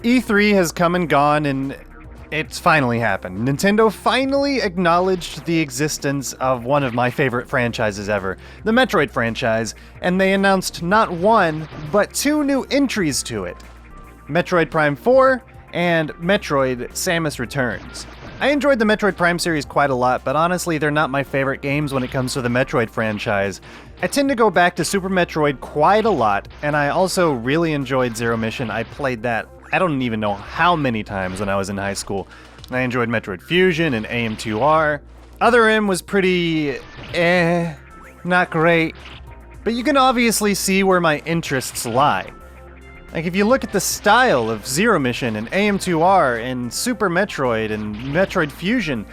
E3 has come and gone, and it's finally happened. Nintendo finally acknowledged the existence of one of my favorite franchises ever, the Metroid franchise, and they announced not one, but two new entries to it. Metroid Prime 4 and Metroid Samus Returns. I enjoyed the Metroid Prime series quite a lot, but honestly, they're not my favorite games when it comes to the Metroid franchise. I tend to go back to Super Metroid quite a lot, and I also really enjoyed Zero Mission. I played that I don't even know how many times when I was in high school. I enjoyed Metroid Fusion and AM2R. Other M was pretty not great, but you can obviously see where my interests lie. Like, if you look at the style of Zero Mission and AM2R and Super Metroid and Metroid Fusion,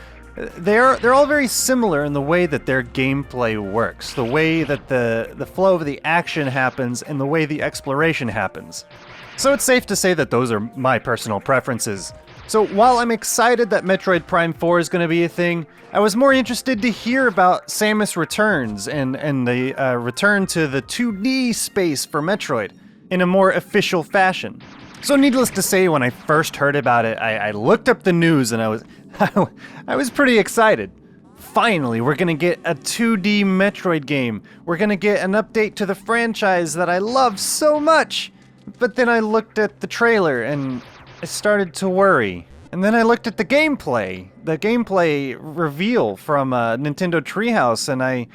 they're all very similar in the way that their gameplay works, the way that the flow of the action happens, and the way the exploration happens. So it's safe to say that those are my personal preferences. So while I'm excited that Metroid Prime 4 is going to be a thing, I was more interested to hear about Samus Returns and the return to the 2D space for Metroid in a more official fashion. So needless to say, when I first heard about it, I looked up the news and I was pretty excited. Finally, we're gonna get a 2D Metroid game. We're gonna get an update to the franchise that I love so much. But then I looked at the trailer and I started to worry. And then I looked at the gameplay reveal from Nintendo Treehouse, and I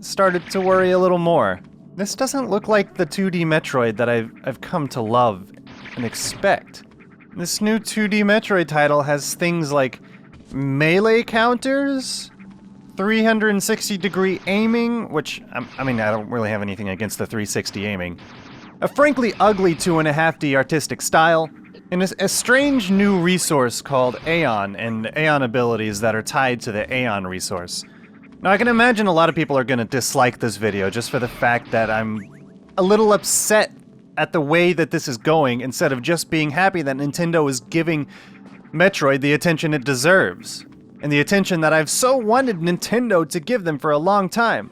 started to worry a little more. This doesn't look like the 2D Metroid that I've come to love and expect. This new 2D Metroid title has things like melee counters, 360-degree aiming, which, I don't really have anything against the 360 aiming, a frankly ugly 2.5D artistic style, and a strange new resource called Aeon, and Aeon abilities that are tied to the Aeon resource. Now, I can imagine a lot of people are going to dislike this video just for the fact that I'm a little upset at the way that this is going, instead of just being happy that Nintendo is giving Metroid the attention it deserves, and the attention that I've so wanted Nintendo to give them for a long time.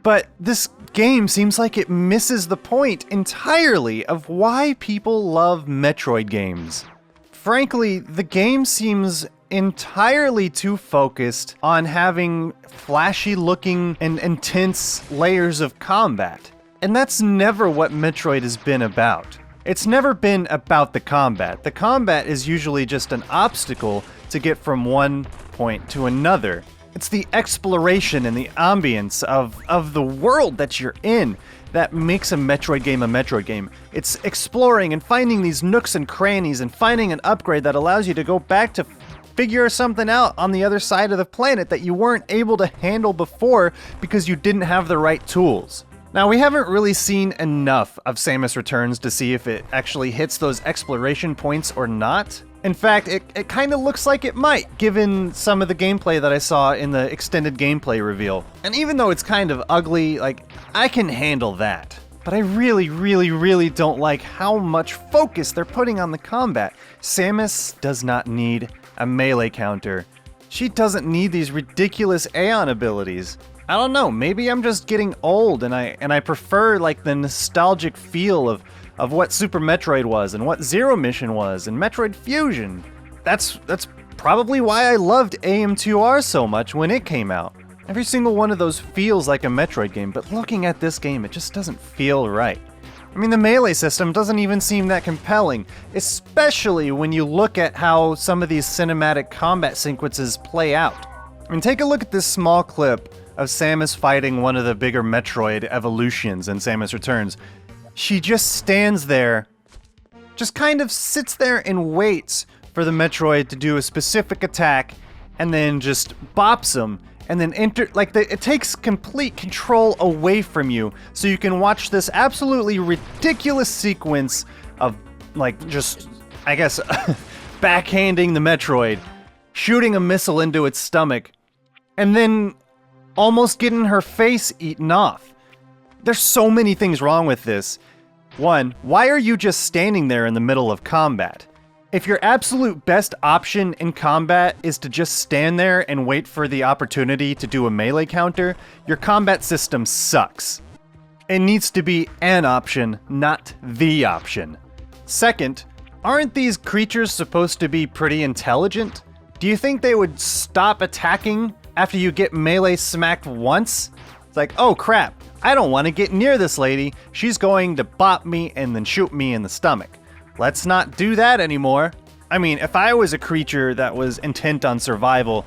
But this game seems like it misses the point entirely of why people love Metroid games. Frankly, the game seems entirely too focused on having flashy looking and intense layers of combat. And that's never what Metroid has been about. It's never been about the combat. The combat is usually just an obstacle to get from one point to another. It's the exploration and the ambience of the world that you're in that makes a Metroid game. It's exploring and finding these nooks and crannies and finding an upgrade that allows you to go back to figure something out on the other side of the planet that you weren't able to handle before because you didn't have the right tools. Now, we haven't really seen enough of Samus Returns to see if it actually hits those exploration points or not. In fact, it kind of looks like it might, given some of the gameplay that I saw in the extended gameplay reveal. And even though it's kind of ugly, I can handle that. But I really don't like how much focus they're putting on the combat. Samus does not need a melee counter. She doesn't need these ridiculous Aeon abilities. I don't know, maybe I'm just getting old and I prefer the nostalgic feel of what Super Metroid was and what Zero Mission was and Metroid Fusion. That's probably why I loved AM2R so much when it came out. Every single one of those feels like a Metroid game, but looking at this game, it just doesn't feel right. The melee system doesn't even seem that compelling, especially when you look at how some of these cinematic combat sequences play out. Take a look at this small clip of Samus fighting one of the bigger Metroid evolutions in Samus Returns. She just stands there, just kind of sits there and waits for the Metroid to do a specific attack, and then just bops him, and then it takes complete control away from you, so you can watch this absolutely ridiculous sequence of, backhanding the Metroid, shooting a missile into its stomach, and then almost getting her face eaten off. There's so many things wrong with this. One, why are you just standing there in the middle of combat? If your absolute best option in combat is to just stand there and wait for the opportunity to do a melee counter, your combat system sucks. It needs to be an option, not the option. Second, aren't these creatures supposed to be pretty intelligent? Do you think they would stop attacking after you get melee smacked once? It's like, oh crap, I don't want to get near this lady. She's going to bop me and then shoot me in the stomach. Let's not do that anymore. I mean, if I was a creature that was intent on survival,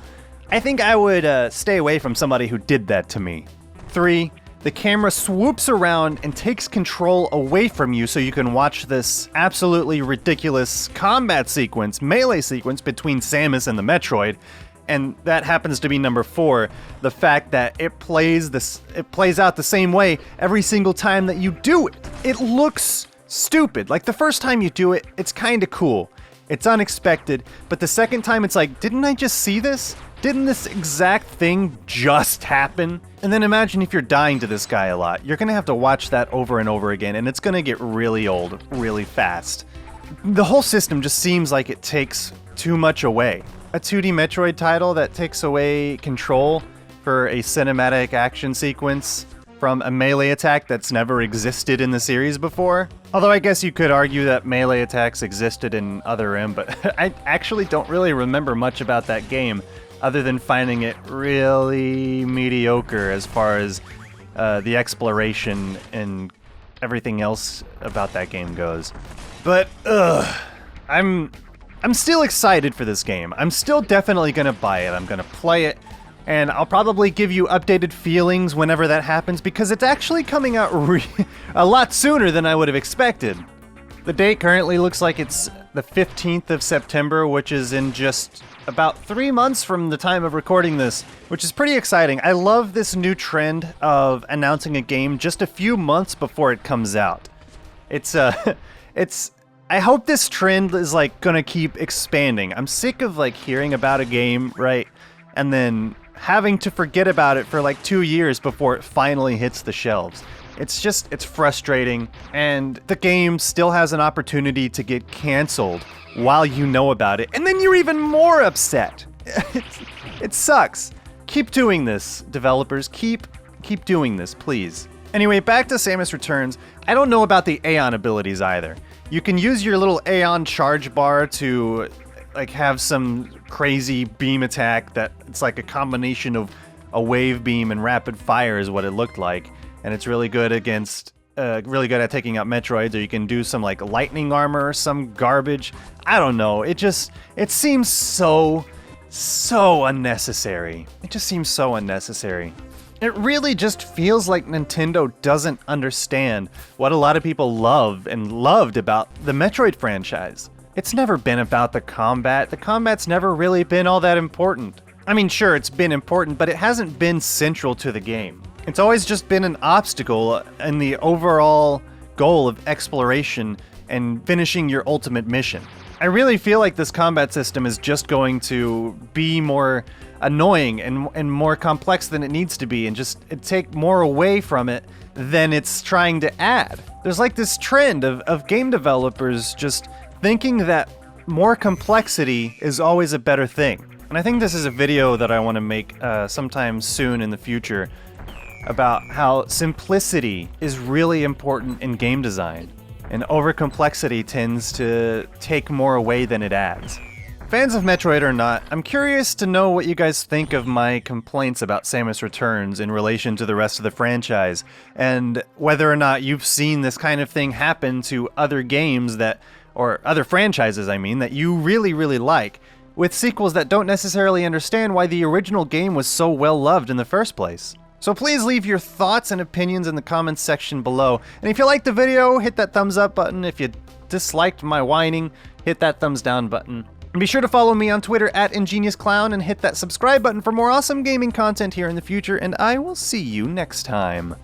I think I would stay away from somebody who did that to me. 3, the camera swoops around and takes control away from you so you can watch this absolutely ridiculous combat sequence, melee sequence between Samus and the Metroid. And that happens to be number 4, the fact that it plays out the same way every single time that you do it. It looks stupid. Like the first time you do it, it's kind of cool. It's unexpected, but the second time it's like, didn't I just see this? Didn't this exact thing just happen? And then imagine if you're dying to this guy a lot. You're gonna have to watch that over and over again, and it's gonna get really old really fast. The whole system just seems like it takes too much away. A 2D Metroid title that takes away control for a cinematic action sequence from a melee attack that's never existed in the series before. Although I guess you could argue that melee attacks existed in Other M, but I actually don't really remember much about that game other than finding it really mediocre as far as the exploration and everything else about that game goes. But I'm still excited for this game. I'm still definitely gonna buy it. I'm gonna play it, and I'll probably give you updated feelings whenever that happens because it's actually coming out a lot sooner than I would have expected. The date currently looks like it's the 15th of September, which is in just about 3 months from the time of recording this, which is pretty exciting. I love this new trend of announcing a game just a few months before it comes out. I hope this trend is like gonna keep expanding. I'm sick of like hearing about a game, right, and then having to forget about it for like 2 years before it finally hits the shelves. It's frustrating, and the game still has an opportunity to get canceled while you know about it, and then you're even more upset. It sucks. Keep doing this, developers. Keep doing this, please. Anyway, back to Samus Returns. I don't know about the Aeon abilities either. You can use your little Aeon charge bar to like have some crazy beam attack that it's like a combination of a wave beam and rapid fire is what it looked like, and it's really good against really good at taking out Metroids. Or you can do some like lightning armor or some garbage. I don't know. It seems so unnecessary. It just seems so unnecessary. It really just feels like Nintendo doesn't understand what a lot of people love and loved about the Metroid franchise. It's never been about the combat. The combat's never really been all that important. I mean, sure, it's been important, but it hasn't been central to the game. It's always just been an obstacle in the overall goal of exploration and finishing your ultimate mission. I really feel like this combat system is just going to be more annoying and more complex than it needs to be, and just take more away from it than it's trying to add. There's like this trend of game developers just thinking that more complexity is always a better thing. And I think this is a video that I want to make sometime soon in the future about how simplicity is really important in game design, and overcomplexity tends to take more away than it adds. Fans of Metroid or not, I'm curious to know what you guys think of my complaints about Samus Returns in relation to the rest of the franchise, and whether or not you've seen this kind of thing happen to other games or other franchises, I mean, that you really, really like, with sequels that don't necessarily understand why the original game was so well loved in the first place. So please leave your thoughts and opinions in the comments section below. And if you liked the video, hit that thumbs up button. If you disliked my whining, hit that thumbs down button. And be sure to follow me on Twitter at ingeniousclown and hit that subscribe button for more awesome gaming content here in the future, and I will see you next time.